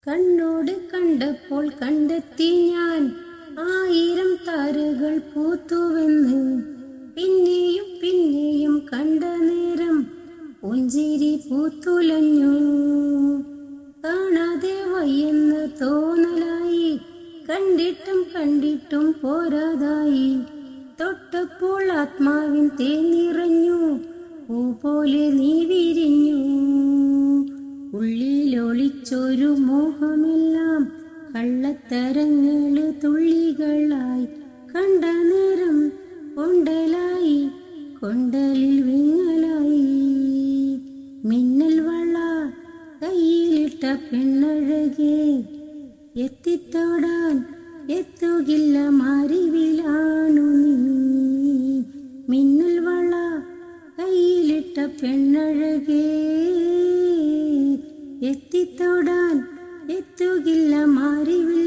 കണ്ണോട് കണ്ടപ്പോൾ കണ്ടെത്തി ഞാൻ 1000 താരകൾ പൂത്തുവെന്ന്. പിന്നെയും പിന്നെയും കണ്ട നേരം പുഞ്ചിരി പൂത്തുലഞ്ഞു. കാണാതെ വയ്യെന്ന് തോന്നലായി, കണ്ടിട്ടും കണ്ടിട്ടും പോരാതായി. തൊട്ടപ്പോൾ ആത്മാവിൻ തേൻ നിറഞ്ഞു, പൂ പോലെ നീ വിരിഞ്ഞു. ഉള്ളിലൊളിച്ചൊരു മോഹമെല്ലാം കള്ളത്തരങ്ങള് തുള്ളികളായി. കണ്ട നേരം കൊണ്ടലായി, കൊണ്ടലിൽ വിങ്ങലായി. മിന്നൽ വള കയ്യിലിട്ട പെണ്ണഴകേ, എത്തിത്തോടാൻ എത്തുകില്ല മാറിവിലാണു നീ. മിന്നൽ വള കയ്യിലിട്ട പെണ്ണഴകേ, എത്തിത്തോടാൻ എത്തുകില്ല മാറിവിൽ